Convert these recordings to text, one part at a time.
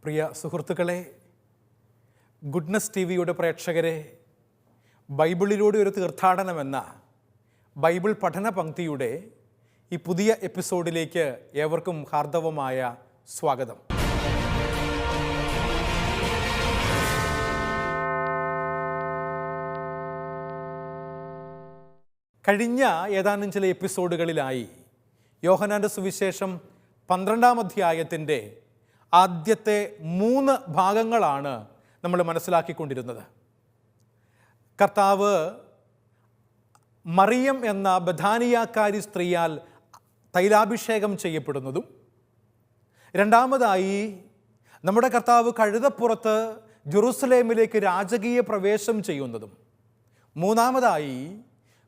പ്രിയ സുഹൃത്തുക്കളെ, goodness T വിയുടെ പ്രേക്ഷകരെ, ബൈബിളിലൂടെ ഒരു തീർത്ഥാടനമെന്ന ബൈബിൾ പഠന പങ്ക്തിയുടെ ഈ പുതിയ എപ്പിസോഡിലേക്ക് ഏവർക്കും ഹാർദവമായ സ്വാഗതം. കഴിഞ്ഞ ഏതാനും ചില എപ്പിസോഡുകളിലായി യോഹന്നാൻ്റെ സുവിശേഷം 12-ാം അധ്യായത്തിൻ്റെ ആദ്യത്തെ 3 ഭാഗങ്ങളാണ് നമ്മൾ മനസ്സിലാക്കിക്കൊണ്ടിരുന്നത്. കർത്താവ് മറിയം എന്ന ബഥാനിയാക്കാരി സ്ത്രീയാൽ തൈലാഭിഷേകം ചെയ്യപ്പെടുന്നതും, രണ്ടാമതായി നമ്മുടെ കർത്താവ് കഴുതപ്പുറത്ത് ജെറുസലേമിലേക്ക് രാജകീയ പ്രവേശം ചെയ്യുന്നതും, മൂന്നാമതായി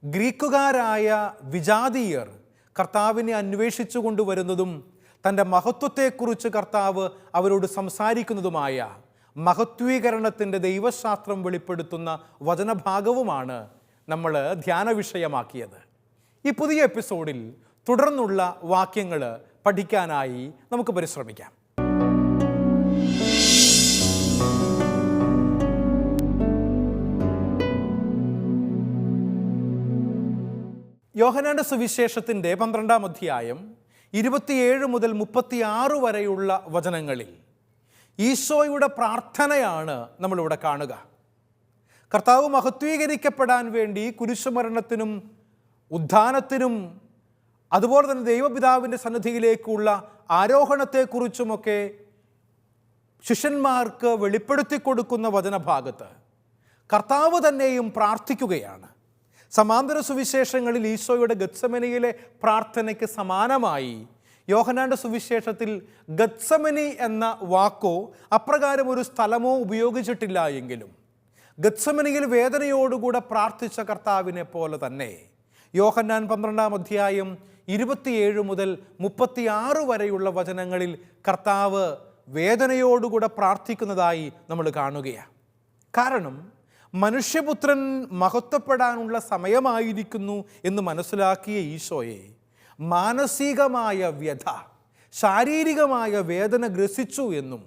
ഗ്രീക്കുകാരായ വിജാതീയർ കർത്താവിനെ അന്വേഷിച്ചു കൊണ്ടുവരുന്നതും തൻ്റെ മഹത്വത്തെക്കുറിച്ച് കർത്താവ് അവരോട് സംസാരിക്കുന്നതുമായ മഹത്വീകരണത്തിൻ്റെ ദൈവശാസ്ത്രം വെളിപ്പെടുത്തുന്ന വചനഭാഗവുമാണ് നമ്മൾ ധ്യാന വിഷയമാക്കിയത്. ഈ പുതിയ എപ്പിസോഡിൽ തുടർന്നുള്ള വാക്യങ്ങൾ പഠിക്കാനായി നമുക്ക് പരിശ്രമിക്കാം. യോഹന്നാൻ്റെ സുവിശേഷത്തിൻ്റെ 12-ാം അധ്യായം 27 മുതൽ 36 വരെയുള്ള വചനങ്ങളിൽ ഈശോയുടെ പ്രാർത്ഥനയാണ് നമ്മളിവിടെ കാണുക. കർത്താവ് മഹത്വീകരിക്കപ്പെടാൻ വേണ്ടി കുരിശുമരണത്തിനും ഉദ്ധാനത്തിനും അതുപോലെ തന്നെ ദൈവപിതാവിൻ്റെ സന്നിധിയിലേക്കുള്ള ആരോഹണത്തെക്കുറിച്ചുമൊക്കെ ശിഷ്യന്മാർക്ക് വെളിപ്പെടുത്തി കൊടുക്കുന്ന വചനഭാഗത്ത് കർത്താവ് തന്നെയും പ്രാർത്ഥിക്കുകയാണ്. സമാന്തര സുവിശേഷങ്ങളിൽ ഈശോയുടെ ഗത്സമനിയിലെ പ്രാർത്ഥനയ്ക്ക് സമാനമായി യോഹന്നാൻ്റെ സുവിശേഷത്തിൽ ഗത്സമനി എന്ന വാക്കോ അപ്രകാരം ഒരു സ്ഥലമോ ഉപയോഗിച്ചിട്ടില്ല എങ്കിലും ഗത്സമനിയിൽ വേദനയോടുകൂടെ പ്രാർത്ഥിച്ച കർത്താവിനെ പോലെ തന്നെ യോഹന്നാൻ 12-ാം അധ്യായം 27 മുതൽ 36 വരെയുള്ള വചനങ്ങളിൽ കർത്താവ് വേദനയോടുകൂടെ പ്രാർത്ഥിക്കുന്നതായി നമ്മൾ കാണുകയാണ്. കാരണം മനുഷ്യപുത്രൻ മഹത്വപ്പെടാനുള്ള സമയമായിരിക്കുന്നു എന്ന് മനസ്സിലാക്കിയ ഈശോയെ മാനസികമായ വ്യഥ, ശാരീരികമായ വേദന ഗ്രസിച്ചു എന്നും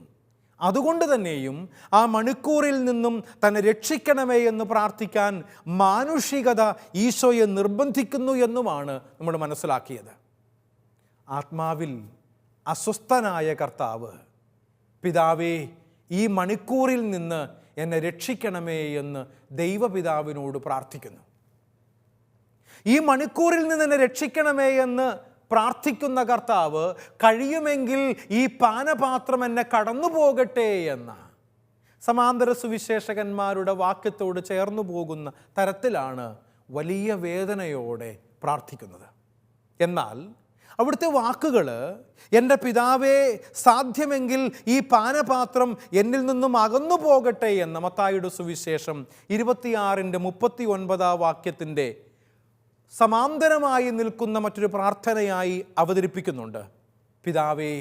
അതുകൊണ്ട് തന്നെയും ആ മണിക്കൂറിൽ നിന്നും തന്നെ രക്ഷിക്കണമേ എന്ന് പ്രാർത്ഥിക്കാൻ മാനുഷികത ഈശോയെ നിർബന്ധിക്കുന്നു എന്നുമാണ് നമ്മൾ മനസ്സിലാക്കിയത്. ആത്മാവിൽ അസ്വസ്ഥനായ കർത്താവ്, പിതാവേ, ഈ മണിക്കൂറിൽ നിന്ന് എന്നെ രക്ഷിക്കണമേ എന്ന് ദൈവപിതാവിനോട് പ്രാർത്ഥിക്കുന്നു. ഈ മണിക്കൂറിൽ നിന്ന് എന്നെ രക്ഷിക്കണമേ എന്ന് പ്രാർത്ഥിക്കുന്ന കർത്താവ് കഴിയുമെങ്കിൽ ഈ പാനപാത്രം എന്നെ കടന്നു പോകട്ടെ എന്ന സമാന്തര സുവിശേഷകന്മാരുടെ വാക്യത്തോട് ചേർന്നു പോകുന്ന തരത്തിലാണ് വലിയ വേദനയോടെ പ്രാർത്ഥിക്കുന്നത്. എന്നാൽ അവിടുത്തെ വാക്കുകൾ, എൻ്റെ പിതാവേ, സാധ്യമെങ്കിൽ ഈ പാനപാത്രം എന്നിൽ നിന്നും അകന്നു പോകട്ടെ എന്ന മത്തായിയുടെ സുവിശേഷം 26-ന്റെ 39 വാക്യത്തിൻ്റെ സമാന്തരമായി നിൽക്കുന്ന മറ്റൊരു പ്രാർത്ഥനയായി അവതരിപ്പിക്കുന്നുണ്ട്. പിതാവേ,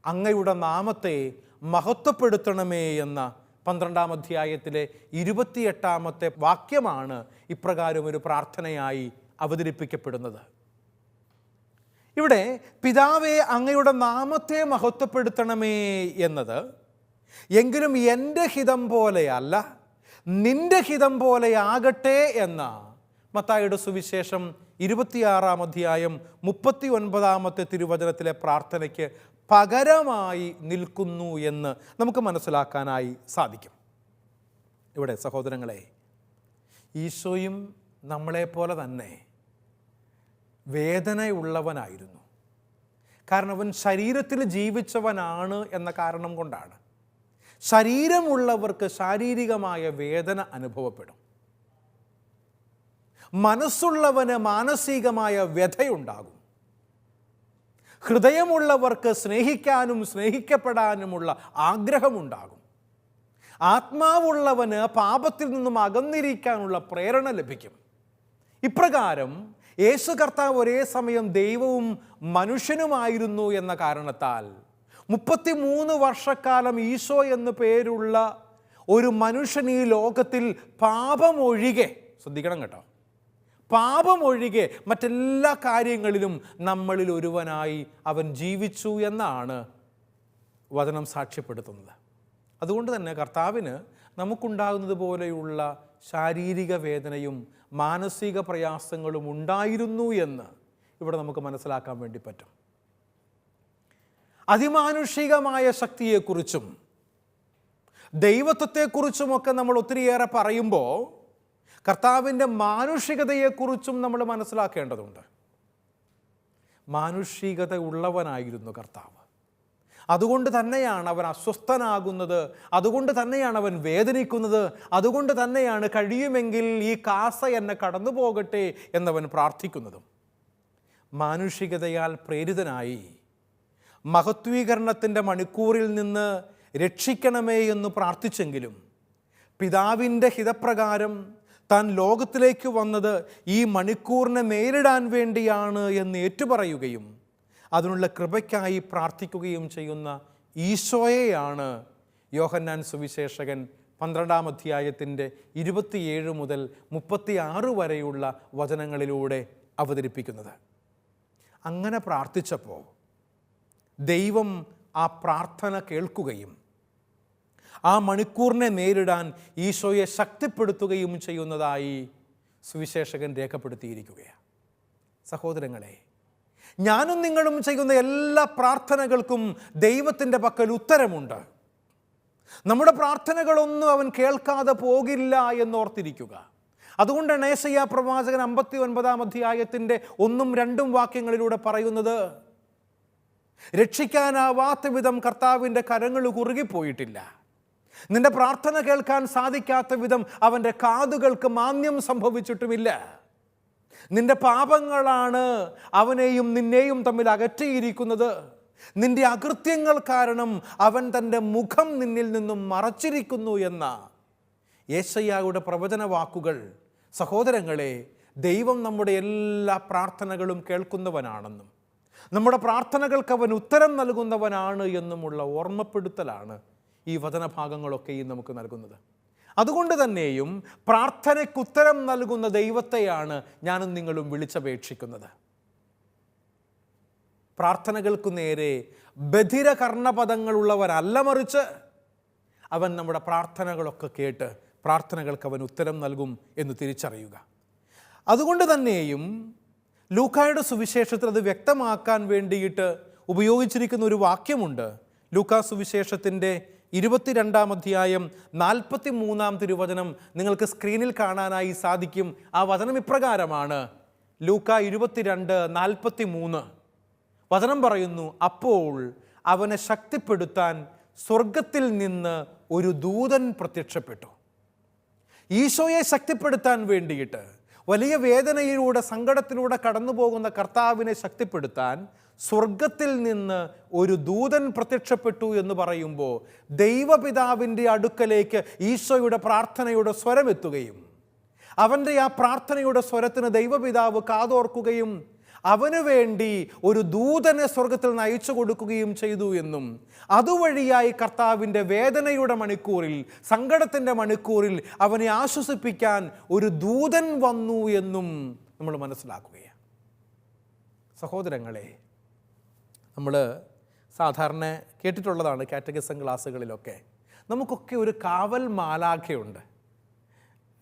അങ്ങയുടെ നാമത്തെ മഹത്വപ്പെടുത്തണമേ എന്ന 12-ാം അധ്യായത്തിലെ 28-ാമത്തെ വാക്യമാണ് ഇപ്രകാരം ഒരു പ്രാർത്ഥനയായി അവതരിപ്പിക്കപ്പെടുന്നത്. ഇവിടെ പിതാവേ, അങ്ങയുടെ നാമത്തെ മഹത്വപ്പെടുത്തണമേ എന്നത് എങ്കിലും എൻ്റെ ഹിതം പോലെയല്ല, നിന്റെ ഹിതം പോലെയാകട്ടെ എന്ന മത്തായിയുടെ സുവിശേഷം 26-ാം അധ്യായം 39-ാമത്തെ തിരുവചനത്തിലെ പ്രാർത്ഥനയ്ക്ക് പകരമായി നിൽക്കുന്നു എന്ന് നമുക്ക് മനസ്സിലാക്കാനായി സാധിക്കും. ഇവിടെ സഹോദരങ്ങളെ, ഈശോയും നമ്മളെപ്പോലെ തന്നെ വേദനയുള്ളവനായിരുന്നു. കാരണം അവൻ ശരീരത്തിൽ ജീവിച്ചവനാണ് എന്ന കാരണം കൊണ്ടാണ്. ശരീരമുള്ളവർക്ക് ശാരീരികമായ വേദന അനുഭവപ്പെടും. മനസ്സുള്ളവന് മാനസികമായ വ്യഥയുണ്ടാകും. ഹൃദയമുള്ളവർക്ക് സ്നേഹിക്കാനും സ്നേഹിക്കപ്പെടാനുമുള്ള ആഗ്രഹമുണ്ടാകും. ആത്മാവുള്ളവന് പാപത്തിൽ നിന്നും അകന്നിരിക്കാനുള്ള പ്രേരണ ലഭിക്കും. ഇപ്രകാരം യേശു കർത്താവ് ഒരേ സമയം ദൈവവും മനുഷ്യനുമായിരുന്നു എന്ന കാരണത്താൽ 33 വർഷക്കാലം ഈശോ എന്ന് പേരുള്ള ഒരു മനുഷ്യൻ ഈ ലോകത്തിൽ പാപമൊഴികെ, ശ്രദ്ധിക്കണം കേട്ടോ, പാപമൊഴികെ മറ്റെല്ലാ കാര്യങ്ങളിലും നമ്മളിൽ ഒരുവനായി അവൻ ജീവിച്ചു എന്നാണ് വചനം സാക്ഷ്യപ്പെടുത്തുന്നത്. അതുകൊണ്ട് തന്നെ കർത്താവിന് നമുക്കുണ്ടാകുന്നത് പോലെയുള്ള ശാരീരിക വേദനയും മാനസിക പ്രയാസങ്ങളും ഉണ്ടായിരുന്നു എന്ന് ഇവിടെ നമുക്ക് മനസ്സിലാക്കാൻ വേണ്ടി പറ്റും. അതിമാനുഷികമായ ശക്തിയെക്കുറിച്ചും ദൈവത്വത്തെക്കുറിച്ചുമൊക്കെ നമ്മൾ ഒത്തിരിയേറെ പറയുമ്പോൾ കർത്താവിൻ്റെ മാനുഷികതയെക്കുറിച്ചും നമ്മൾ മനസ്സിലാക്കേണ്ടതുണ്ട്. മാനുഷികത ഉള്ളവനായിരുന്നു കർത്താവ്. അതുകൊണ്ട് തന്നെയാണ് അവൻ അസ്വസ്ഥനാകുന്നത്, അതുകൊണ്ട് തന്നെയാണ് അവൻ വേദനിക്കുന്നത്, അതുകൊണ്ട് തന്നെയാണ് കഴിയുമെങ്കിൽ ഈ കാസ എന്നെ കടന്നു പോകട്ടെ എന്നവൻ പ്രാർത്ഥിക്കുന്നതും. മാനുഷികതയാൽ പ്രേരിതനായി മഹത്വീകരണത്തിൻ്റെ മണിക്കൂറിൽ നിന്ന് രക്ഷിക്കണമേ എന്ന് പ്രാർത്ഥിച്ചെങ്കിലും പിതാവിൻ്റെ ഹിതപ്രകാരം താൻ ലോകത്തിലേക്ക് വന്നത് ഈ മണിക്കൂറിനെ നേരിടാൻ വേണ്ടിയാണ് എന്ന് ഏറ്റുപറയുകയും അതിനുള്ള കൃപയ്ക്കായി പ്രാർത്ഥിക്കുകയും ചെയ്യുന്ന ഈശോയെയാണ് യോഹന്നാൻ സുവിശേഷകൻ 12-ാം അധ്യായത്തിൻ്റെ 27 മുതൽ 36 വരെയുള്ള വചനങ്ങളിലൂടെ അവതരിപ്പിക്കുന്നത്. അങ്ങനെ പ്രാർത്ഥിച്ചപ്പോൾ ദൈവം ആ പ്രാർത്ഥന കേൾക്കുകയും ആ മണിക്കൂറിനെ നേരിടാൻ ഈശോയെ ശക്തിപ്പെടുത്തുകയും ചെയ്യുന്നതായി സുവിശേഷകൻ രേഖപ്പെടുത്തിയിരിക്കുകയാണ്. സഹോദരങ്ങളെ, ഞാനും നിങ്ങളും ചെയ്യുന്ന എല്ലാ പ്രാർത്ഥനകൾക്കും ദൈവത്തിൻ്റെ പക്കൽ ഉത്തരമുണ്ട്. നമ്മുടെ പ്രാർത്ഥനകളൊന്നും അവൻ കേൾക്കാതെ പോകില്ല എന്നോർത്തിരിക്കുക. അതുകൊണ്ടാണ് യെശയ്യാ പ്രവാചകൻ 59-ാം അധ്യായത്തിൻ്റെ 1-2 വാക്യങ്ങളിലൂടെ പറയുന്നത്, രക്ഷിക്കാനാവാത്ത വിധം കർത്താവിൻ്റെ കരങ്ങൾ കുറുകിപ്പോയിട്ടില്ല, നിന്റെ പ്രാർത്ഥന കേൾക്കാൻ സാധിക്കാത്ത വിധം അവൻ്റെ കാതുകൾക്ക് മാന്യം സംഭവിച്ചിട്ടുമില്ല. നിന്റെ പാപങ്ങളാണ് അവനെയും നിന്നെയും തമ്മിൽ അകറ്റിയിരിക്കുന്നത്. നിന്റെ അകൃത്യങ്ങൾ കാരണം അവൻ തൻ്റെ മുഖം നിന്നിൽ നിന്നും മറച്ചിരിക്കുന്നു എന്ന യെശയ്യായുടെ പ്രവചന വാക്കുകൾ, സഹോദരങ്ങളെ, ദൈവം നമ്മുടെ എല്ലാ പ്രാർത്ഥനകളും കേൾക്കുന്നവനാണെന്നും നമ്മുടെ പ്രാർത്ഥനകൾക്ക് അവൻ ഉത്തരം നൽകുന്നവനാണ് എന്നുമുള്ള ഓർമ്മപ്പെടുത്തലാണ് ഈ വചനഭാഗങ്ങളൊക്കെയും നമുക്ക് നൽകുന്നത്. അതുകൊണ്ട് തന്നെയും പ്രാർത്ഥനയ്ക്കുത്തരം നൽകുന്ന ദൈവത്തെയാണ് ഞാനും നിങ്ങളും വിളിച്ചപേക്ഷിക്കുന്നത്. പ്രാർത്ഥനകൾക്കു നേരെ ബധിര കർണപദങ്ങളുള്ളവരല്ല, മറിച്ച് അവൻ നമ്മുടെ പ്രാർത്ഥനകളൊക്കെ കേട്ട് പ്രാർത്ഥനകൾക്ക് അവൻ ഉത്തരം നൽകും എന്ന് തിരിച്ചറിയുക. അതുകൊണ്ട് തന്നെയും ലൂക്കായുടെ സുവിശേഷത്തിൽ അത് വ്യക്തമാക്കാൻ വേണ്ടിയിട്ട് ഉപയോഗിച്ചിരിക്കുന്ന ഒരു വാക്യമുണ്ട്. ലൂക്കാ സുവിശേഷത്തിൻ്റെ 22-ാം അധ്യായം 43-ാം തിരുവചനം നിങ്ങൾക്ക് സ്ക്രീനിൽ കാണാനായി സാധിക്കും. ആ വചനം ഇപ്രകാരമാണ്. ലൂക്കാ 22:43 വചനം പറയുന്നു, അപ്പോൾ അവനെ ശക്തിപ്പെടുത്താൻ സ്വർഗത്തിൽ നിന്ന് ഒരു ദൂതൻ പ്രത്യക്ഷപ്പെട്ടു. ഈശോയെ ശക്തിപ്പെടുത്താൻ വേണ്ടിയിട്ട് വലിയ വേദനയിലൂടെ സങ്കടത്തിലൂടെ കടന്നു പോകുന്ന കർത്താവിനെ ശക്തിപ്പെടുത്താൻ സ്വർഗത്തിൽ നിന്ന് ഒരു ദൂതൻ പ്രത്യക്ഷപ്പെട്ടു എന്ന് പറയുമ്പോൾ ദൈവപിതാവിൻ്റെ അടുക്കലേക്ക് ഈശോയുടെ പ്രാർത്ഥനയുടെ സ്വരമെത്തുകയും അവൻ്റെ ആ പ്രാർത്ഥനയുടെ സ്വരത്തിന് ദൈവപിതാവ് കാതോർക്കുകയും അവന് വേണ്ടി ഒരു ദൂതനെ സ്വർഗത്തിൽ നിന്ന് അയച്ചു കൊടുക്കുകയും ചെയ്തു എന്നും അതുവഴിയായി കർത്താവിൻ്റെ വേദനയുടെ മണിക്കൂറിൽ, സങ്കടത്തിൻ്റെ മണിക്കൂറിൽ അവനെ ആശ്വസിപ്പിക്കാൻ ഒരു ദൂതൻ വന്നു എന്നും നമ്മൾ മനസ്സിലാക്കുകയാണ്. സഹോദരങ്ങളെ, നമ്മൾ സാധാരണ കേട്ടിട്ടുള്ളതാണ് കാറ്റഗിസം ക്ലാസ്സുകളിലൊക്കെ, നമുക്കൊക്കെ ഒരു കാവൽ മാലാഖയുണ്ട്.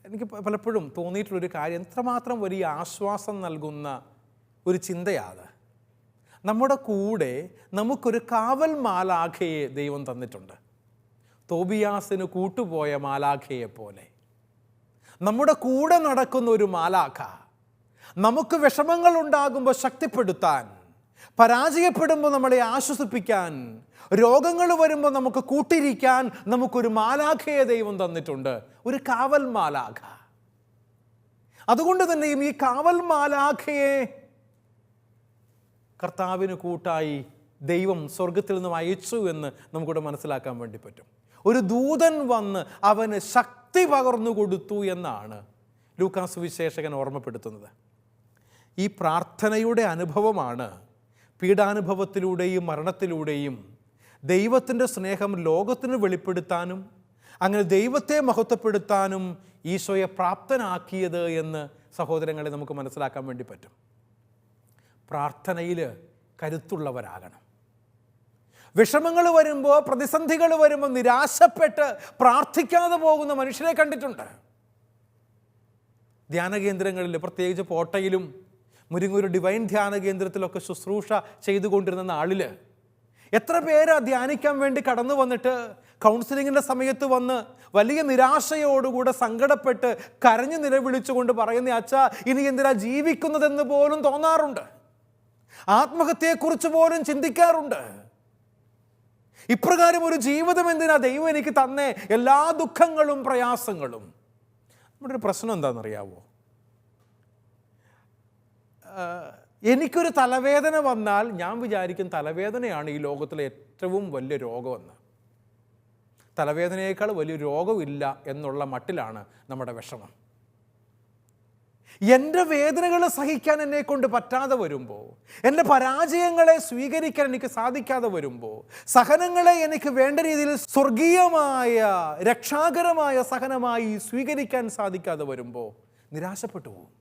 എനിക്ക് പലപ്പോഴും തോന്നിയിട്ടുള്ളൊരു കാര്യം, എത്രമാത്രം വലിയ ആശ്വാസം നൽകുന്ന ഒരു ചിന്തയാണ്. നമ്മുടെ കൂടെ നമുക്കൊരു കാവൽ മാലാഖയെ ദൈവം തന്നിട്ടുണ്ട്. തോബിയാസിന് കൂട്ടുപോയ മാലാഖയെ പോലെ നമ്മുടെ കൂടെ നടക്കുന്ന ഒരു മാലാഖ, നമുക്ക് വിഷമങ്ങൾ ഉണ്ടാകുമ്പോൾ ശക്തിപ്പെടുത്താൻ, പരാജയപ്പെടുമ്പോൾ നമ്മളെ ആശ്വസിപ്പിക്കാൻ, രോഗങ്ങൾ വരുമ്പോൾ നമുക്ക് കൂട്ടിരിക്കാൻ നമുക്കൊരു മാലാഖയെ ദൈവം തന്നിട്ടുണ്ട്, ഒരു കാവൽ മാലാഖ. അതുകൊണ്ട് തന്നെയും ഈ കാവൽ മാലാഖയെ കർത്താവിന് കൂട്ടായി ദൈവം സ്വർഗത്തിൽ നിന്നും അയച്ചു എന്ന് നമുക്കിവിടെ മനസ്സിലാക്കാൻ വേണ്ടി പറ്റും. ഒരു ദൂതൻ വന്ന് അവന് ശക്തി പകർന്നു കൊടുത്തു എന്നാണ് ലൂക്കാ സുവിശേഷകൻ ഓർമ്മപ്പെടുത്തുന്നത്. ഈ പ്രാർത്ഥനയുടെ അനുഭവമാണ് പീഡാനുഭവത്തിലൂടെയും മരണത്തിലൂടെയും ദൈവത്തിൻ്റെ സ്നേഹം ലോകത്തിന് വെളിപ്പെടുത്താനും അങ്ങനെ ദൈവത്തെ മഹത്വപ്പെടുത്താനും ഈശോയെ പ്രാപ്തനാക്കിയത് എന്ന് സഹോദരങ്ങളെ നമുക്ക് മനസ്സിലാക്കാൻ വേണ്ടി പറ്റും. പ്രാർത്ഥനയിൽ കരുത്തുള്ളവരാകണം. വിഷമങ്ങൾ വരുമ്പോൾ, പ്രതിസന്ധികൾ വരുമ്പോൾ നിരാശപ്പെട്ട് പ്രാർത്ഥിക്കാതെ പോകുന്ന മനുഷ്യരെ കണ്ടിട്ടുണ്ട്. ധ്യാന കേന്ദ്രങ്ങളിൽ, പ്രത്യേകിച്ച് പോട്ടയിലും മുരിങ്ങൂർ ഡിവൈൻ ധ്യാന കേന്ദ്രത്തിലൊക്കെ ശുശ്രൂഷ ചെയ്തുകൊണ്ടിരുന്ന നാളിൽ എത്ര പേരാ ധ്യാനിക്കാൻ വേണ്ടി കടന്നു വന്നിട്ട് കൗൺസിലിങ്ങിൻ്റെ സമയത്ത് വന്ന് വലിയ നിരാശയോടുകൂടെ സങ്കടപ്പെട്ട് കരഞ്ഞു നിലവിളിച്ചുകൊണ്ട് പറയുന്ന, അച്ഛാ ഇനി എന്തിനാ ജീവിക്കുന്നതെന്ന് പോലും തോന്നാറുണ്ട്. ആത്മഹത്യയെക്കുറിച്ച് പോലും ചിന്തിക്കാറുണ്ട്. ഇപ്രകാരം ഒരു ജീവിതം എന്തിനാ ദൈവം എനിക്ക് തന്നേ, എല്ലാ ദുഃഖങ്ങളും പ്രയാസങ്ങളും. നമ്മുടെ ഒരു പ്രശ്നം എന്താണെന്നറിയാവോ? എനിക്കൊരു തലവേദന വന്നാൽ ഞാൻ വിചാരിക്കും തലവേദനയാണ് ഈ ലോകത്തിലെ ഏറ്റവും വലിയ രോഗമെന്ന്. തലവേദനയേക്കാൾ വലിയ രോഗമില്ല എന്നുള്ള മട്ടിലാണ് നമ്മുടെ വിഷമം. എൻ്റെ വേദനകൾ സഹിക്കാൻ എന്നെ കൊണ്ട് പറ്റാതെ വരുമ്പോൾ, എൻ്റെ പരാജയങ്ങളെ സ്വീകരിക്കാൻ എനിക്ക് സാധിക്കാതെ വരുമ്പോൾ, സഹനങ്ങളെ എനിക്ക് വേണ്ട രീതിയിൽ സ്വർഗീയമായ രക്ഷാകരമായ സഹനമായി സ്വീകരിക്കാൻ സാധിക്കാതെ വരുമ്പോൾ നിരാശപ്പെട്ടു പോകും.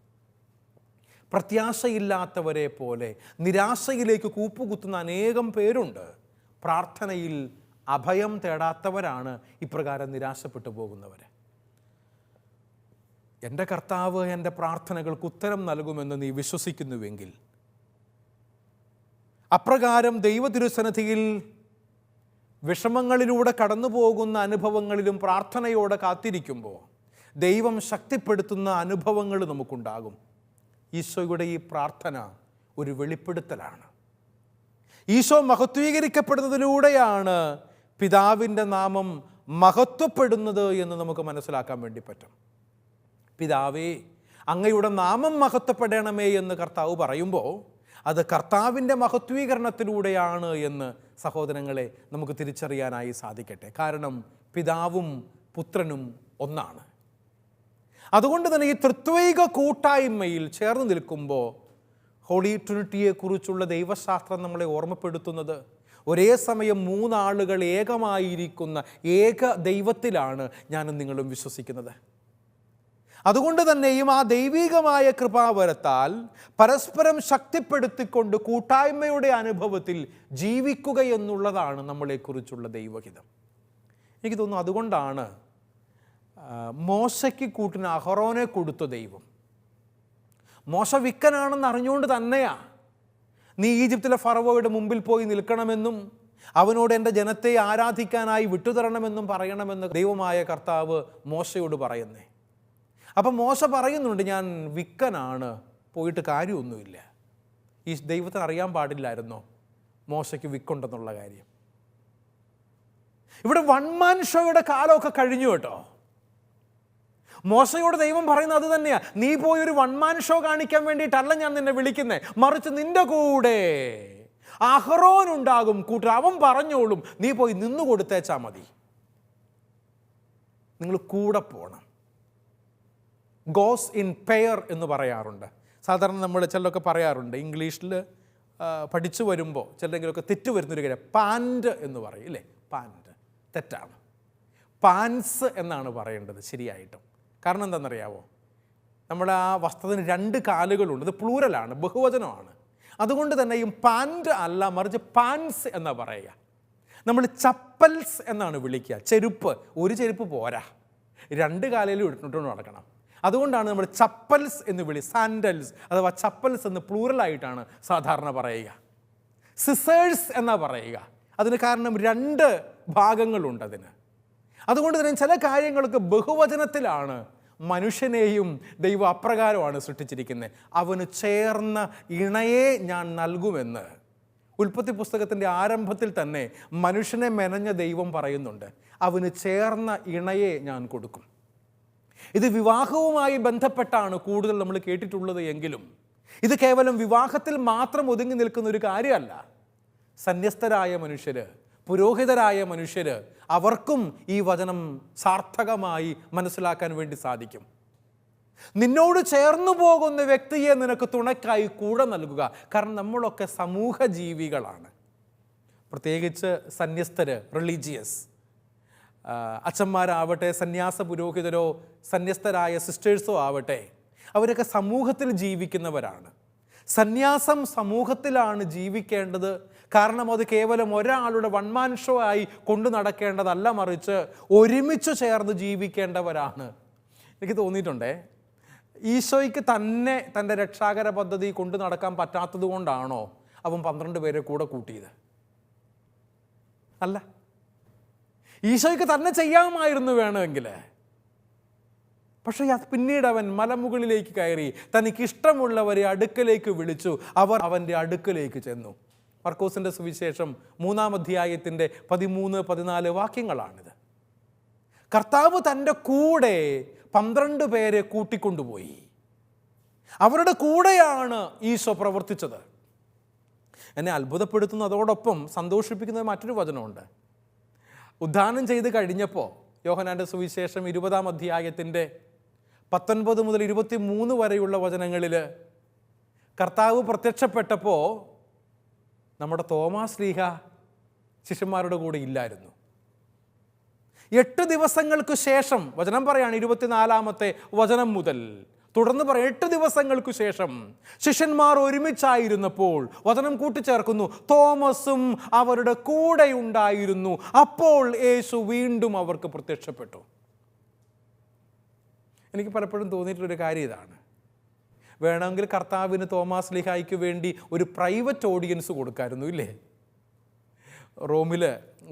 പ്രത്യാശയില്ലാത്തവരെ പോലെ നിരാശയിലേക്ക് കൂപ്പുകുത്തുന്ന അനേകം പേരുണ്ട്. പ്രാർത്ഥനയിൽ അഭയം തേടാത്തവരാണ് ഇപ്രകാരം നിരാശപ്പെട്ടു പോകുന്നവർ. എൻ്റെ കർത്താവ് എൻ്റെ പ്രാർത്ഥനകൾക്ക് ഉത്തരം നൽകുമെന്ന് നീ വിശ്വസിക്കുന്നുവെങ്കിൽ, അപ്രകാരം ദൈവതിരുസന്നിധിയിൽ വിഷമങ്ങളിലൂടെ കടന്നു പോകുന്ന അനുഭവങ്ങളിലും പ്രാർത്ഥനയോടെ കാത്തിരിക്കുമ്പോൾ ദൈവം ശക്തിപ്പെടുത്തുന്ന അനുഭവങ്ങൾ നമുക്കുണ്ടാകും. ഈശോയുടെ ഈ പ്രാർത്ഥന ഒരു വെളിപ്പെടുത്തലാണ്. ഈശോ മഹത്വീകരിക്കപ്പെടുന്നതിലൂടെയാണ് പിതാവിൻ്റെ നാമം മഹത്വപ്പെടുന്നത് എന്ന് നമുക്ക് മനസ്സിലാക്കാൻ വേണ്ടി പറ്റും. പിതാവേ, അങ്ങയുടെ നാമം മഹത്വപ്പെടണമേ എന്ന് കർത്താവ് പറയുമ്പോൾ അത് കർത്താവിൻ്റെ മഹത്വീകരണത്തിലൂടെയാണ് എന്ന് സഹോദരങ്ങളെ നമുക്ക് തിരിച്ചറിയാനായി സാധിക്കട്ടെ. കാരണം പിതാവും പുത്രനും ഒന്നാണ്. അതുകൊണ്ട് തന്നെ ഈ ത്രിത്വൈക കൂട്ടായ്മയിൽ ചേർന്ന് നിൽക്കുമ്പോൾ ഹോളി ട്രിനിറ്റിയെക്കുറിച്ചുള്ള ദൈവശാസ്ത്രം നമ്മളെ ഓർമ്മപ്പെടുത്തുന്നത് ഒരേ സമയം മൂന്നാളുകൾ ഏകമായിരിക്കുന്ന ഏക ദൈവത്തിലാണ് ഞാനും നിങ്ങളും വിശ്വസിക്കുന്നത്. അതുകൊണ്ട് തന്നെയും ആ ദൈവികമായ കൃപാവരത്താൽ പരസ്പരം ശക്തിപ്പെടുത്തിക്കൊണ്ട് കൂട്ടായ്മയുടെ അനുഭവത്തിൽ ജീവിക്കുക എന്നുള്ളതാണ് നമ്മളെക്കുറിച്ചുള്ള ദൈവഹിതം. എനിക്ക് തോന്നുന്നു അതുകൊണ്ടാണ് മോശയ്ക്ക് കൂട്ടിന് അഹറോനെ കൊടുത്ത ദൈവം. മോശ വിക്കനാണെന്ന് അറിഞ്ഞുകൊണ്ട് തന്നെയാ നീ ഈജിപ്തിലെ ഫറവോയുടെ മുമ്പിൽ പോയി നിൽക്കണമെന്നും അവനോട് എൻ്റെ ജനത്തെ ആരാധിക്കാനായി വിട്ടുതരണമെന്നും പറയണമെന്ന് ദൈവമായ കർത്താവ് മോശയോട് പറയുന്നേ. അപ്പം മോശ പറയുന്നുണ്ട്, ഞാൻ വിക്കനാണ്, പോയിട്ട് കാര്യമൊന്നുമില്ല. ഈ ദൈവത്തിന് അറിയാൻ പാടില്ലായിരുന്നോ മോശയ്ക്ക് വിക്കുണ്ടെന്നുള്ള കാര്യം? ഇവിടെ വൺ മാൻ ഷോയുടെ കാലമൊക്കെ കഴിഞ്ഞു കേട്ടോ. മോശയോട് ദൈവം പറയുന്നത് അത് തന്നെയാ. നീ പോയി ഒരു വൺ മാൻ ഷോ കാണിക്കാൻ വേണ്ടിയിട്ടല്ല ഞാൻ നിന്നെ വിളിക്കുന്നേ, മറിച്ച് നിന്റെ കൂടെ അഹറോൻ ഉണ്ടാകും കൂട്ടർ, അവൻ പറഞ്ഞോളും, നീ പോയി നിന്നു കൊടുത്തേച്ചാ മതി. നിങ്ങൾ കൂടെ പോകണം. ഗോസ് ഇൻ പെയർ എന്ന് പറയാറുണ്ട്. സാധാരണ നമ്മൾ ചിലരൊക്കെ പറയാറുണ്ട്, ഇംഗ്ലീഷിൽ പഠിച്ചു വരുമ്പോൾ ചിലരെങ്കിലുമൊക്കെ തെറ്റ് വരുന്നൊരു കാര്യം പാൻറ് എന്ന് പറയും ഇല്ലേ? പാൻറ് തെറ്റാണ്. പാൻസ് എന്നാണ് പറയേണ്ടത് ശരിയായിട്ടും. കാരണം എന്താണെന്നറിയാവോ? നമ്മുടെ ആ വസ്ത്രത്തിന് രണ്ട് കാലുകളുണ്ട്, ഇത് പ്ലൂരലാണ്, ബഹുവചനമാണ്. അതുകൊണ്ട് തന്നെയും പാൻറ് അല്ല, മറിച്ച് പാൻസ് എന്നാ പറയുക. നമ്മൾ ചപ്പൽസ് എന്നാണ് വിളിക്കുക. ചെരുപ്പ്, ഒരു ചെരുപ്പ് പോരാ, രണ്ട് കാലയിലും ഇട്ടിട്ടുകൊണ്ട് നടക്കണം. അതുകൊണ്ടാണ് നമ്മൾ ചപ്പൽസ് എന്ന് സാൻഡൽസ് അഥവാ ചപ്പൽസ് എന്ന് പ്ലൂറലായിട്ടാണ് സാധാരണ പറയുക. സിസേഴ്സ് എന്നാ പറയുക. അതിന് കാരണം രണ്ട് ഭാഗങ്ങളുണ്ട് അതിന്. അതുകൊണ്ട് തന്നെ ചില കാര്യങ്ങൾക്ക് ബഹുവചനത്തിലാണ് മനുഷ്യനെയും ദൈവം അപ്രകാരമാണ് സൃഷ്ടിച്ചിരിക്കുന്നത്. അവന് ചേർന്ന ഇണയെ ഞാൻ നൽകുമെന്ന് ഉൽപ്പത്തി പുസ്തകത്തിൻ്റെ ആരംഭത്തിൽ തന്നെ മനുഷ്യനെ മെനഞ്ഞ ദൈവം പറയുന്നുണ്ട്, അവന് ചേർന്ന ഇണയെ ഞാൻ കൊടുക്കും. ഇത് വിവാഹവുമായി ബന്ധപ്പെട്ടാണ് കൂടുതൽ നമ്മൾ കേട്ടിട്ടുള്ളത് എങ്കിലും ഇത് കേവലം വിവാഹത്തിൽ മാത്രം ഒതുങ്ങി നിൽക്കുന്ന ഒരു കാര്യമല്ല. സന്യസ്തരായ മനുഷ്യർ, പുരോഹിതരായ മനുഷ്യർ, അവർക്കും ഈ വചനം സാർത്ഥകമായി മനസ്സിലാക്കാൻ വേണ്ടി സാധിക്കും. നിന്നോട് ചേർന്നു പോകുന്ന വ്യക്തിയെ നിനക്ക് തുണയ്ക്കായി കൂടെ നൽകുക. കാരണം നമ്മളൊക്കെ സമൂഹ ജീവികളാണ്. പ്രത്യേകിച്ച് സന്യസ്തർ, റിലീജിയസ് അച്ഛന്മാരാവട്ടെ, സന്യാസ പുരോഹിതരോ സന്യസ്തരായ സിസ്റ്റേഴ്സോ ആവട്ടെ, അവരൊക്കെ സമൂഹത്തിൽ ജീവിക്കുന്നവരാണ്. സന്യാസം സമൂഹത്തിലാണ് ജീവിക്കേണ്ടത്. കാരണം അത് കേവലം ഒരാളുടെ വൺമാൻ ഷോ ആയി കൊണ്ടു നടക്കേണ്ടതല്ല, മറിച്ച് ഒരുമിച്ച് ചേർന്ന് ജീവിക്കേണ്ടവരാണ്. എനിക്ക് തോന്നിയിട്ടുണ്ടേ, ഈശോയ്ക്ക് തന്നെ തൻ്റെ രക്ഷാകര പദ്ധതി കൊണ്ടു നടക്കാൻ പറ്റാത്തത് കൊണ്ടാണോ അവൻ 12 പേരെ കൂടെ കൂട്ടിയത്? അല്ല, ഈശോയ്ക്ക് തന്നെ ചെയ്യാമായിരുന്നു വേണമെങ്കിൽ. പക്ഷേ പിന്നീട് അവൻ മലമുകളിലേക്ക് കയറി തനിക്കിഷ്ടമുള്ളവരെ അടുക്കലേക്ക് വിളിച്ചു. അവർ അവൻ്റെ അടുക്കലേക്ക് ചെന്നു. മർക്കോസിൻ്റെ സുവിശേഷം 3-ാം അധ്യായത്തിൻ്റെ 13-14 വാക്യങ്ങളാണിത്. കർത്താവ് തൻ്റെ കൂടെ 12 പേരെ കൂട്ടിക്കൊണ്ടുപോയി. അവരുടെ കൂടെയാണ് ഈശോ പ്രവർത്തിച്ചത്. എന്നെ അത്ഭുതപ്പെടുത്തുന്നതോടൊപ്പം സന്തോഷിപ്പിക്കുന്ന മറ്റൊരു വചനമുണ്ട്. ഉദ്ധാനം ചെയ്ത് കഴിഞ്ഞപ്പോൾ യോഹന്നാൻ്റെ സുവിശേഷം 20-ാം അധ്യായത്തിൻ്റെ 19 മുതൽ 23 വരെയുള്ള വചനങ്ങളിൽ കർത്താവ് പ്രത്യക്ഷപ്പെട്ടപ്പോൾ നമ്മുടെ തോമാസ് ശ്ലീഹ ശിഷ്യന്മാരുടെ കൂടെ ഇല്ലായിരുന്നു. 8 ദിവസങ്ങൾക്ക് ശേഷം, വചനം പറയാണ് 24-ാമത്തെ വചനം മുതൽ തുടർന്ന് പറയാം, 8 ദിവസങ്ങൾക്ക് ശേഷം ശിഷ്യന്മാർ ഒരുമിച്ചായിരുന്നപ്പോൾ, വചനം കൂട്ടിച്ചേർക്കുന്നു, തോമസും അവരുടെ കൂടെ ഉണ്ടായിരുന്നു. അപ്പോൾ യേശു വീണ്ടും അവർക്ക് പ്രത്യക്ഷപ്പെട്ടു. എനിക്ക് പലപ്പോഴും തോന്നിയിട്ടുള്ളൊരു കാര്യം ഇതാണ്. വേണമെങ്കിൽ കർത്താവിന് തോമാസ് ലീഹായ്ക്ക് വേണ്ടി ഒരു പ്രൈവറ്റ് ഓഡിയൻസ് കൊടുക്കായിരുന്നു, ഇല്ലേ? റോമിൽ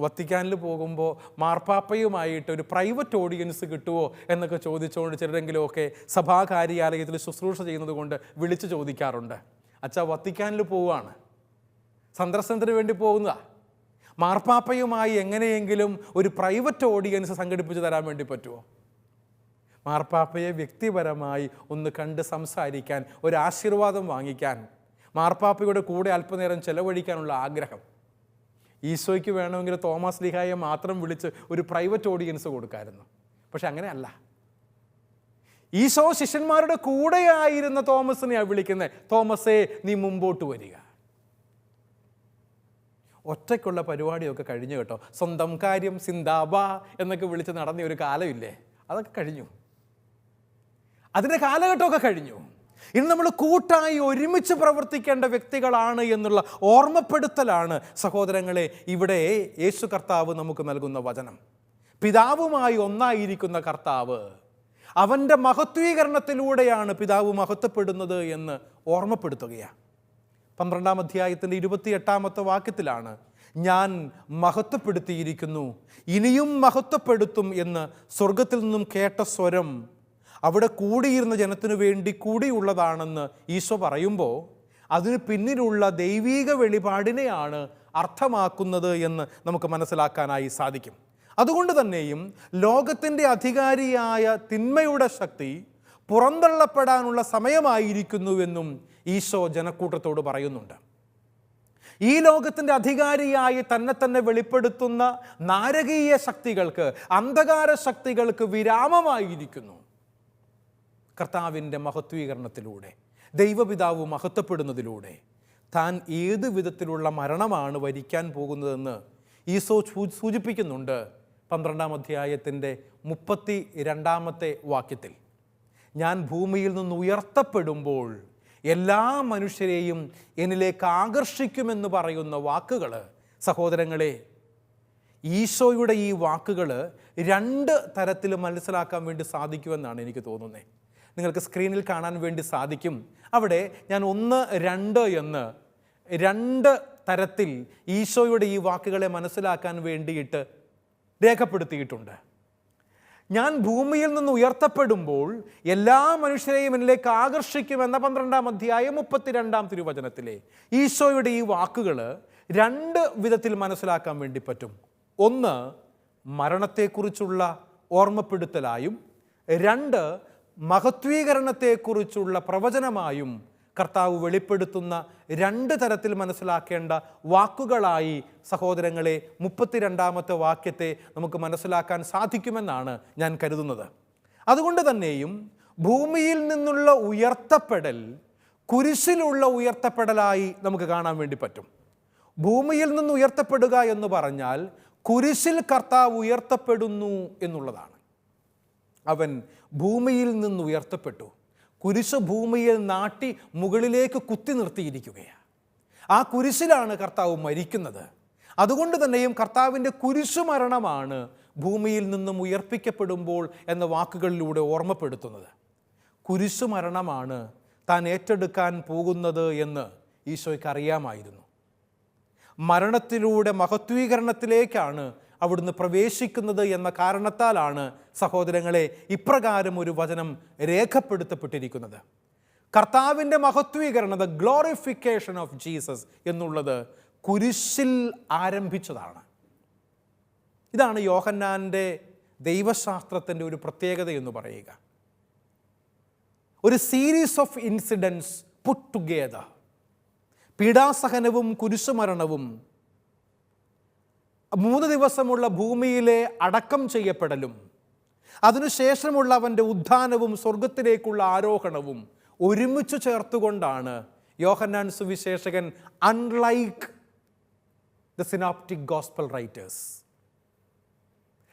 വത്തിക്കാനിൽ പോകുമ്പോൾ മാർപ്പാപ്പയുമായിട്ട് ഒരു പ്രൈവറ്റ് ഓഡിയൻസ് കിട്ടുമോ എന്നൊക്കെ ചോദിച്ചുകൊണ്ട് ചിലരെങ്കിലുമൊക്കെ സഭാകാര്യാലയത്തിൽ ശുശ്രൂഷ ചെയ്യുന്നത് കൊണ്ട് വിളിച്ചു ചോദിക്കാറുണ്ട്. അച്ഛാ, വത്തിക്കാനിൽ പോവുകയാണ്, സന്ദർശനത്തിന് വേണ്ടി പോകുന്നതാണ്, മാർപ്പാപ്പയുമായി എങ്ങനെയെങ്കിലും ഒരു പ്രൈവറ്റ് ഓഡിയൻസ് സംഘടിപ്പിച്ച് തരാൻ വേണ്ടി പറ്റുമോ? മാർപ്പാപ്പയെ വ്യക്തിപരമായി ഒന്ന് കണ്ട് സംസാരിക്കാൻ, ഒരു ആശീർവാദം വാങ്ങിക്കാൻ, മാർപ്പാപ്പയുടെ കൂടെ അല്പനേരം ചെലവഴിക്കാനുള്ള ആഗ്രഹം. ഈശോയ്ക്ക് വേണമെങ്കിൽ തോമസ് ലീഹായെ മാത്രം വിളിച്ച് ഒരു പ്രൈവറ്റ് ഓഡിയൻസ് കൊടുക്കായിരുന്നു. പക്ഷെ അങ്ങനെയല്ല. ഈശോ ശിഷ്യന്മാരുടെ കൂടെയായിരുന്ന തോമസിനെയാണ് വിളിക്കുന്നത്. തോമസേ, നീ മുമ്പോട്ട് വരിക. ഒറ്റയ്ക്കുള്ള പരിപാടിയൊക്കെ കഴിഞ്ഞു കേട്ടോ. സ്വന്തം കാര്യം സിന്ദാബാ എന്നൊക്കെ വിളിച്ച് നടന്ന ഒരു കാലമില്ലേ, അതൊക്കെ കഴിഞ്ഞു. അതിൻ്റെ കാലഘട്ടമൊക്കെ കഴിഞ്ഞു. ഇനി നമ്മൾ കൂട്ടായി ഒരുമിച്ച് പ്രവർത്തിക്കേണ്ട വ്യക്തികളാണ് എന്നുള്ള ഓർമ്മപ്പെടുത്തലാണ് സഹോദരങ്ങളെ ഇവിടെ യേശു കർത്താവ് നമുക്ക് നൽകുന്ന വചനം. പിതാവുമായി ഒന്നായിരിക്കുന്ന കർത്താവ്, അവൻ്റെ മഹത്വീകരണത്തിലൂടെയാണ് പിതാവ് മഹത്വപ്പെടുന്നത് എന്ന് ഓർമ്മപ്പെടുത്തുകയാണ്. 12-ാം അധ്യായത്തിൻ്റെ 28-ാമത്തെ വാക്യത്തിലാണ്, ഞാൻ മഹത്വപ്പെടുത്തിയിരിക്കുന്നു, ഇനിയും മഹത്വപ്പെടുത്തും എന്ന് സ്വർഗത്തിൽ നിന്നും കേട്ട സ്വരം അവിടെ കൂടിയിരുന്ന ജനത്തിനു വേണ്ടി കൂടിയുള്ളതാണെന്ന് ഈശോ പറയുമ്പോൾ അതിന് പിന്നിലുള്ള ദൈവീക വെളിപാടിനെയാണ് അർത്ഥമാക്കുന്നത് എന്ന് നമുക്ക് മനസ്സിലാക്കാനായി സാധിക്കും. അതുകൊണ്ട് തന്നെയും ലോകത്തിൻ്റെ അധികാരിയായ തിന്മയുടെ ശക്തി പുറന്തള്ളപ്പെടാനുള്ള സമയമായിരിക്കുന്നുവെന്നും ഈശോ ജനക്കൂട്ടത്തോട് പറയുന്നുണ്ട്. ഈ ലോകത്തിൻ്റെ അധികാരിയായി തന്നെ വെളിപ്പെടുത്തുന്ന നാരകീയ ശക്തികൾക്ക്, അന്ധകാര ശക്തികൾക്ക് വിരാമമായിരിക്കുന്നു. കർത്താവിൻ്റെ മഹത്വീകരണത്തിലൂടെ, ദൈവപിതാവ് മഹത്വപ്പെടുന്നതിലൂടെ താൻ ഏത് വിധത്തിലുള്ള മരണമാണ് വരിക്കാൻ പോകുന്നതെന്ന് ഈശോ സൂചിപ്പിക്കുന്നുണ്ട്. 12-ാം അധ്യായത്തിൻ്റെ 32-ാമത്തെ വാക്യത്തിൽ, ഞാൻ ഭൂമിയിൽ നിന്ന് ഉയർത്തപ്പെടുമ്പോൾ എല്ലാ മനുഷ്യരെയും എന്നിലേക്ക് ആകർഷിക്കുമെന്ന് പറയുന്ന വാക്കുകൾ, സഹോദരങ്ങളെ, ഈശോയുടെ ഈ വാക്കുകൾ 2 തരത്തിൽ മനസ്സിലാക്കാൻ വേണ്ടി സാധിക്കുമെന്നാണ് എനിക്ക് തോന്നുന്നത്. നിങ്ങൾക്ക് സ്ക്രീനിൽ കാണാൻ വേണ്ടി സാധിക്കും. അവിടെ ഞാൻ 1, 2 എന്ന് 2 തരത്തിൽ ഈശോയുടെ ഈ വാക്കുകളെ മനസ്സിലാക്കാൻ വേണ്ടിയിട്ട് രേഖപ്പെടുത്തിയിട്ടുണ്ട്. ഞാൻ ഭൂമിയിൽ നിന്ന് ഉയർത്തപ്പെടുമ്പോൾ എല്ലാ മനുഷ്യരെയും എന്നിലേക്ക് ആകർഷിക്കുമെന്ന 12-ാം അധ്യായം 32-ാം തിരുവചനത്തിലെ ഈശോയുടെ ഈ വാക്കുകൾ 2 വിധത്തിൽ മനസ്സിലാക്കാൻ വേണ്ടി പറ്റും. 1, മരണത്തെക്കുറിച്ചുള്ള ഓർമ്മപ്പെടുത്തലായും 2, മഹത്വീകരണത്തെക്കുറിച്ചുള്ള പ്രവചനമായും കർത്താവ് വെളിപ്പെടുത്തുന്ന 2 തരത്തിൽ മനസ്സിലാക്കേണ്ട വാക്കുകളായി സഹോദരങ്ങളെ 32-ാമത്തെ വാക്യത്തെ നമുക്ക് മനസ്സിലാക്കാൻ സാധിക്കുമെന്നാണ് ഞാൻ കരുതുന്നത്. അതുകൊണ്ട് തന്നെയും ഭൂമിയിൽ നിന്നുള്ള ഉയർത്തപ്പെടൽ കുരിശിലുള്ള ഉയർത്തപ്പെടലായി നമുക്ക് കാണാൻ വേണ്ടി പറ്റും. ഭൂമിയിൽ നിന്ന് ഉയർത്തപ്പെടുക എന്ന് പറഞ്ഞാൽ കുരിശിൽ കർത്താവ് ഉയർത്തപ്പെടുന്നു എന്നുള്ളതാണ്. അവൻ ഭൂമിയിൽ നിന്ന് ഉയർത്തപ്പെട്ടു. കുരിശ് ഭൂമിയിൽ നാട്ടി മുകളിലേക്ക് കുത്തി നിർത്തിയിരിക്കുകയാണ്. ആ കുരിശിലാണ് കർത്താവ് മരിക്കുന്നത്. അതുകൊണ്ട് തന്നെയും കർത്താവിൻ്റെ കുരിശുമരണമാണ് ഭൂമിയിൽ നിന്നും ഉയർപ്പിക്കപ്പെടുമ്പോൾ എന്ന വാക്കുകളിലൂടെ ഓർമ്മപ്പെടുത്തുന്നത്. കുരിശുമരണമാണ് താൻ ഏറ്റെടുക്കാൻ പോകുന്നത് എന്ന് ഈശോയ്ക്ക് അറിയാമായിരുന്നു. മരണത്തിലൂടെ മഹത്വീകരണത്തിലേക്കാണ് അവിടുന്ന് പ്രവേശിക്കുന്നത് എന്ന കാരണത്താലാണ് സഹോദരങ്ങളെ ഇപ്രകാരം ഒരു വചനം രേഖപ്പെടുത്തപ്പെട്ടിരിക്കുന്നത്. കർത്താവിൻ്റെ മഹത്വീകരണം, ദ ഗ്ലോറിഫിക്കേഷൻ ഓഫ് ജീസസ് എന്നുള്ളത് കുരിശിൽ ആരംഭിച്ചതാണ്. ഇതാണ് യോഹന്നാൻ്റെ ദൈവശാസ്ത്രത്തിൻ്റെ ഒരു പ്രത്യേകത എന്ന് പറയുക. ഒരു series of incidence put together. പീഡാസഹനവും കുരിശുമരണവും 3 ദിവസമുള്ള ഭൂമിയിലെ അടക്കം ചെയ്യപ്പെടലും അതിനുശേഷമുള്ള അവൻ്റെ ഉത്ഥാനവും സ്വർഗത്തിലേക്കുള്ള ആരോഹണവും ഒരുമിച്ച് ചേർത്തുകൊണ്ടാണ് യോഹന്നാൻ സുവിശേഷകൻ unlike the synoptic gospel writers,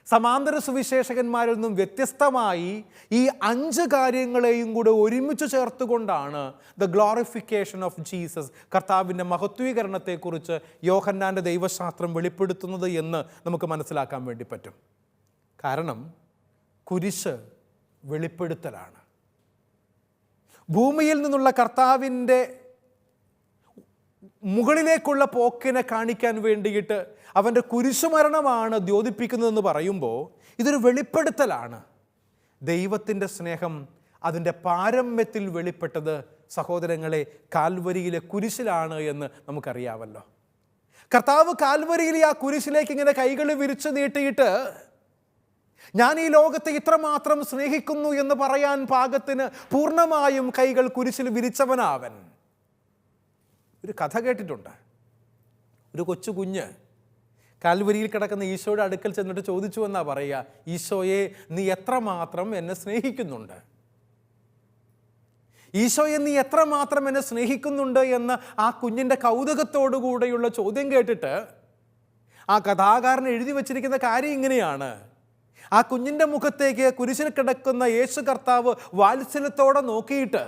സമാന്തര സുവിശേഷകന്മാരിൽ നിന്നും വ്യത്യസ്തമായി ഈ 5 കാര്യങ്ങളെയും കൂടെ ഒരുമിച്ച് ചേർത്തുകൊണ്ടാണ് ദ ഗ്ലോറിഫിക്കേഷൻ ഓഫ് ജീസസ്, കർത്താവിൻ്റെ മഹത്വീകരണത്തെക്കുറിച്ച് യോഹന്നാൻ്റെ ദൈവശാസ്ത്രം വെളിപ്പെടുത്തുന്നത് എന്ന് നമുക്ക് മനസ്സിലാക്കാൻ വേണ്ടി പറ്റും. കാരണം കുരിശ് വെളിപ്പെടുത്തലാണ്. ഭൂമിയിൽ നിന്നുള്ള കർത്താവിൻ്റെ മുകളിലേക്കുള്ള പോക്കിനെ കാണിക്കാൻ വേണ്ടിയിട്ട് അവൻ്റെ കുരിശുമരണമാണ് ദ്യോതിപ്പിക്കുന്നതെന്ന് പറയുമ്പോൾ ഇതൊരു വെളിപ്പെടുത്തലാണ്. ദൈവത്തിൻ്റെ സ്നേഹം അതിൻ്റെ പാരമ്യത്തിൽ വെളിപ്പെട്ടത് സഹോദരങ്ങളെ കാൽവരിയിലെ കുരിശിലാണ് എന്ന് നമുക്കറിയാമല്ലോ. കർത്താവ് കാൽവരിയിലെ ആ കുരിശിലേക്ക് ഇങ്ങനെ കൈകൾ വിരിച്ചു നീട്ടിയിട്ട് ഞാൻ ഈ ലോകത്തെ ഇത്രമാത്രം സ്നേഹിക്കുന്നു എന്ന് പറയാൻ പാകത്തിന് പൂർണ്ണമായും കൈകൾ കുരിശിൽ വിരിച്ചവനാവൻ. ഒരു കഥ കേട്ടിട്ടുണ്ട്. ഒരു കൊച്ചു കുഞ്ഞ് കാൽവരിയിൽ കിടക്കുന്ന ഈശോയുടെ അടുക്കൽ ചെന്നിട്ട് ചോദിച്ചു എന്നാ പറയുക, ഈശോയെ നീ എത്രമാത്രം എന്നെ സ്നേഹിക്കുന്നുണ്ട്, ഈശോയെ നീ എത്രമാത്രം എന്നെ സ്നേഹിക്കുന്നുണ്ട് എന്ന് ആ കുഞ്ഞിൻ്റെ കൗതുകത്തോടു കൂടെയുള്ള ചോദ്യം കേട്ടിട്ട് ആ കഥാകാരൻ എഴുതി വച്ചിരിക്കുന്ന കാര്യം ഇങ്ങനെയാണ്: ആ കുഞ്ഞിൻ്റെ മുഖത്തേക്ക് കുരിശിൽ കിടക്കുന്ന യേശു കർത്താവ് വാത്സല്യത്തോടെ നോക്കിയിട്ട്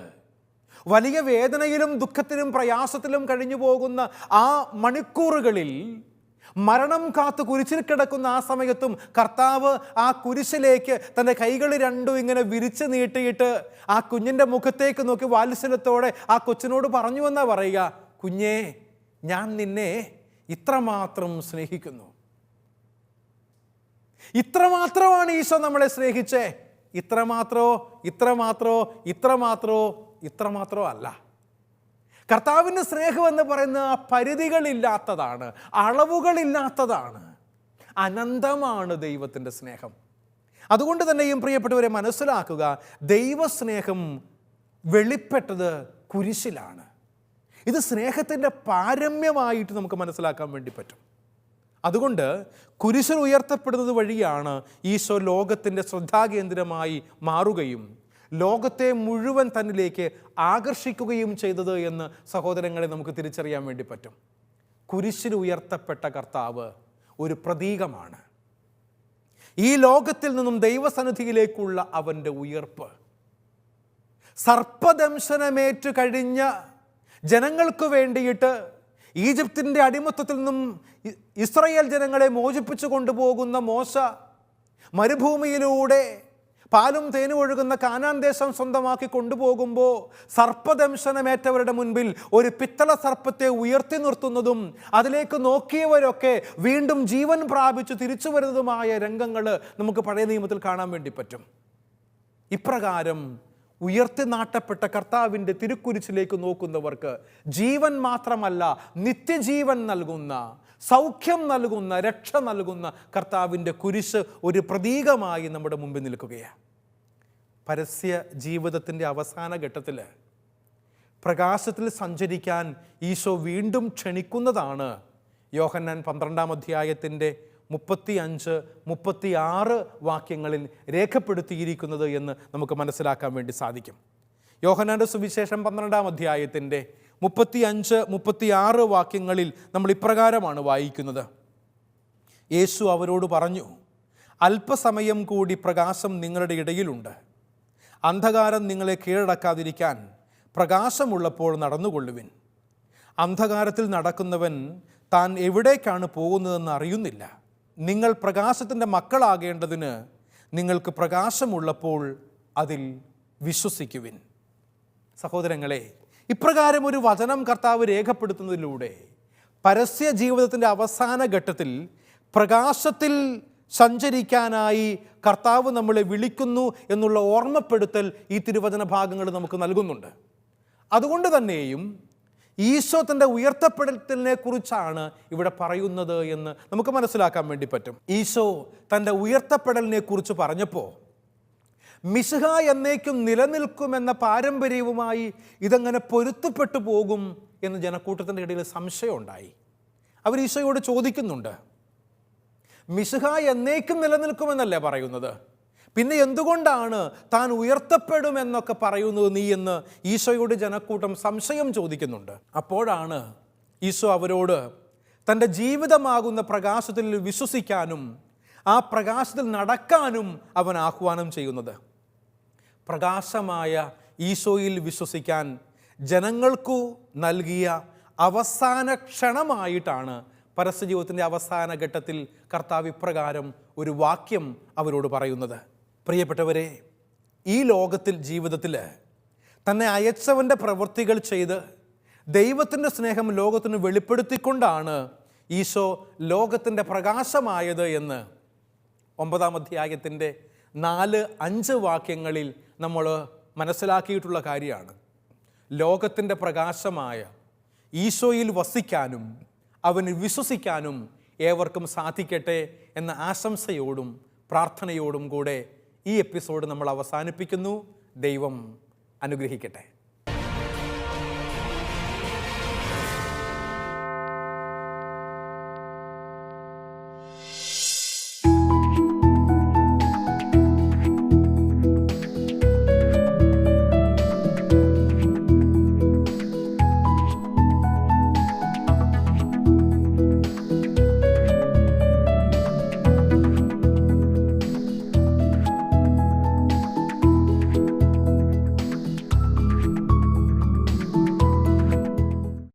വലിയ വേദനയിലും ദുഃഖത്തിലും പ്രയാസത്തിലും കഴിഞ്ഞു പോകുന്ന ആ മണിക്കൂറുകളിൽ, മരണം കാത്ത് കുരിശിൽ കിടക്കുന്ന ആ സമയത്തും കർത്താവ് ആ കുരിശിലേക്ക് തൻ്റെ കൈകൾ രണ്ടും ഇങ്ങനെ വിരിച്ച് നീട്ടിയിട്ട് ആ കുഞ്ഞിൻ്റെ മുഖത്തേക്ക് നോക്കി വാത്സല്യത്തോടെ ആ കൊച്ചിനോട് പറഞ്ഞു എന്നാ പറയുക, കുഞ്ഞേ ഞാൻ നിന്നെ ഇത്രമാത്രം സ്നേഹിക്കുന്നു. ഇത്രമാത്രമാണ് ഈശോ നമ്മളെ സ്നേഹിച്ചേ. ഇത്രമാത്രോ അല്ല. കർത്താവിൻ്റെ സ്നേഹം എന്ന് പറയുന്നത് ആ പരിധികളില്ലാത്തതാണ്, അളവുകളില്ലാത്തതാണ്, അനന്തമാണ് ദൈവത്തിൻ്റെ സ്നേഹം. അതുകൊണ്ട് തന്നെയും പ്രിയപ്പെട്ടവരെ മനസ്സിലാക്കുക, ദൈവസ്നേഹം വെളിപ്പെട്ടത് കുരിശിലാണ്. ഇത് സ്നേഹത്തിൻ്റെ പാരമ്യമായിട്ട് നമുക്ക് മനസ്സിലാക്കാൻ വേണ്ടി പറ്റും. അതുകൊണ്ട് കുരിശിൽ ഉയർത്തപ്പെടുന്നത് വഴിയാണ് ഈശോ ലോകത്തിൻ്റെ ശ്രദ്ധാകേന്ദ്രമായി മാറുകയും ലോകത്തെ മുഴുവൻ തന്നിലേക്ക് ആകർഷിക്കുകയും ചെയ്തത് എന്ന് സഹോദരങ്ങളെ നമുക്ക് തിരിച്ചറിയാൻ വേണ്ടി പറ്റും. കുരിശിൽ ഉയർത്തപ്പെട്ട കർത്താവ് ഒരു പ്രതീകമാണ്. ഈ ലോകത്തിൽ നിന്നും ദൈവസന്നിധിയിലേക്കുള്ള അവൻ്റെ ഉയർപ്പ്, സർപ്പദംശനമേറ്റു കഴിഞ്ഞ ജനങ്ങൾക്ക് വേണ്ടിയിട്ട് ഈജിപ്തിൻ്റെ അടിമത്തത്തിൽ നിന്നും ഇസ്രായേൽ ജനങ്ങളെ മോചിപ്പിച്ചു കൊണ്ടുപോകുന്ന മോശ മരുഭൂമിയിലൂടെ പാലും തേനും ഒഴുകുന്ന കാനാൻ ദേശം സ്വന്തമാക്കി കൊണ്ടുപോകുമ്പോൾ സർപ്പദംശനമേറ്റവരുടെ മുൻപിൽ ഒരു പിത്തള സർപ്പത്തെ ഉയർത്തി നിർത്തുന്നതും അതിലേക്ക് നോക്കിയവരൊക്കെ വീണ്ടും ജീവൻ പ്രാപിച്ചു തിരിച്ചു വരുന്നതുമായ രംഗങ്ങൾ നമുക്ക് പഴയ നിയമത്തിൽ കാണാൻ വേണ്ടി പറ്റും. ഇപ്രകാരം ഉയർത്തി നാട്ടപ്പെട്ട കർത്താവിൻ്റെ തിരുക്കുരിശിലേക്ക് നോക്കുന്നവർക്ക് ജീവൻ മാത്രമല്ല, നിത്യജീവൻ നൽകുന്ന, സൗഖ്യം നൽകുന്ന, രക്ഷ നൽകുന്ന കർത്താവിൻ്റെ കുരിശ് ഒരു പ്രതീകമായി നമ്മുടെ മുമ്പിൽ നിൽക്കുകയാണ്. പരസ്യ ജീവിതത്തിൻ്റെ അവസാന ഘട്ടത്തിൽ പ്രകാശത്തിൽ സഞ്ചരിക്കാൻ ഈശോ വീണ്ടും ക്ഷണിക്കുന്നതാണ് യോഹന്നാൻ 12-ാം അധ്യായത്തിൻ്റെ 35-36 വാക്യങ്ങളിൽ രേഖപ്പെടുത്തിയിരിക്കുന്നത് എന്ന് നമുക്ക് മനസ്സിലാക്കാൻ വേണ്ടി സാധിക്കും. യോഹന്നാൻ്റെ സുവിശേഷം 12-ാം അധ്യായത്തിൻ്റെ 35-36 വാക്യങ്ങളിൽ നമ്മൾ ഇപ്രകാരമാണ് വായിക്കുന്നത്: യേശു അവരോട് പറഞ്ഞു, അല്പസമയം കൂടി പ്രകാശം നിങ്ങളുടെ ഇടയിലുണ്ട്. അന്ധകാരം നിങ്ങളെ കീഴടക്കാതിരിക്കാൻ പ്രകാശമുള്ളപ്പോൾ നടന്നുകൊള്ളുവിൻ. അന്ധകാരത്തിൽ നടക്കുന്നവൻ താൻ എവിടേക്കാണ് പോകുന്നതെന്ന് അറിയുന്നില്ല. നിങ്ങൾ പ്രകാശത്തിൻ്റെ മക്കളാകേണ്ടതിന് നിങ്ങൾക്ക് പ്രകാശമുള്ളപ്പോൾ അതിൽ വിശ്വസിക്കുവിൻ. സഹോദരങ്ങളെ, ഇപ്രകാരം ഒരു വചനം കർത്താവ് രേഖപ്പെടുത്തുന്നതിലൂടെ പരസ്യ ജീവിതത്തിൻ്റെ അവസാന ഘട്ടത്തിൽ പ്രകാശത്തിൽ സഞ്ചരിക്കാനായി കർത്താവ് നമ്മളെ വിളിക്കുന്നു എന്നുള്ള ഓർമ്മപ്പെടുത്തൽ ഈ തിരുവചന ഭാഗങ്ങൾ നമുക്ക് നൽകുന്നുണ്ട്. അതുകൊണ്ട് തന്നെയും ഈശോ തൻ്റെ ഉയർത്തപ്പെടലിനെ കുറിച്ചാണ് ഇവിടെ പറയുന്നത് എന്ന് നമുക്ക് മനസ്സിലാക്കാൻ വേണ്ടി പറ്റും. ഈശോ തൻ്റെ ഉയർത്തപ്പെടലിനെ കുറിച്ച് പറഞ്ഞപ്പോൾ മിശിഹ എന്നേക്കും നിലനിൽക്കുമെന്ന പാരമ്പര്യവുമായി ഇതെങ്ങനെ പൊരുത്തപ്പെട്ടു പോകും എന്ന് ജനക്കൂട്ടത്തിൻ്റെ ഇടയിൽ സംശയമുണ്ടായി. അവർ ഈശോയോട് ചോദിക്കുന്നുണ്ട്, മിശിഹ എന്നേക്കും നിലനിൽക്കുമെന്നല്ലേ പറയുന്നത്, പിന്നെ എന്തുകൊണ്ടാണ് താൻ ഉയർത്തപ്പെടുമെന്നൊക്കെ പറയുന്നത് നീ എന്ന് ഈശോയോട് ജനക്കൂട്ടം സംശയം ചോദിക്കുന്നുണ്ട്. അപ്പോഴാണ് ഈശോ അവരോട് തൻ്റെ ജീവിതമാകുന്ന പ്രകാശത്തിൽ വിശ്വസിക്കാനും ആ പ്രകാശത്തിൽ നടക്കാനും അവൻ ആഹ്വാനം ചെയ്യുന്നത്. പ്രകാശമായ ഈശോയിൽ വിശ്വസിക്കാൻ ജനങ്ങൾക്കു നൽകിയ അവസാന ക്ഷണമായിട്ടാണ് പരസ്യജീവിതത്തിൻ്റെ അവസാന ഘട്ടത്തിൽ കർത്താവ് ഇപ്രകാരം ഒരു വാക്യം അവരോട് പറയുന്നത്. പ്രിയപ്പെട്ടവരെ, ഈ ലോകത്തിൽ ജീവിതത്തിൽ തന്നെ അയച്ചവൻ്റെ പ്രവൃത്തികൾ ചെയ്ത് ദൈവത്തിൻ്റെ സ്നേഹം ലോകത്തിന് വെളിപ്പെടുത്തിക്കൊണ്ടാണ് ഈശോ ലോകത്തിൻ്റെ പ്രകാശമായത് എന്ന് 9-ാം അധ്യായത്തിൻ്റെ 4-5 വാക്യങ്ങളിൽ നമ്മൾ മനസ്സിലാക്കിയിട്ടുള്ള കാര്യമാണ്. ലോകത്തിൻ്റെ പ്രകാശമായ ഈശോയിൽ വസിക്കാനും അവന് വിശ്വസിക്കാനും ഏവർക്കും സാധിക്കട്ടെ എന്ന ആശംസയോടും പ്രാർത്ഥനയോടും കൂടെ ഈ എപ്പിസോഡ് നമ്മൾ അവസാനിപ്പിക്കുന്നു. ദൈവം അനുഗ്രഹിക്കട്ടെ.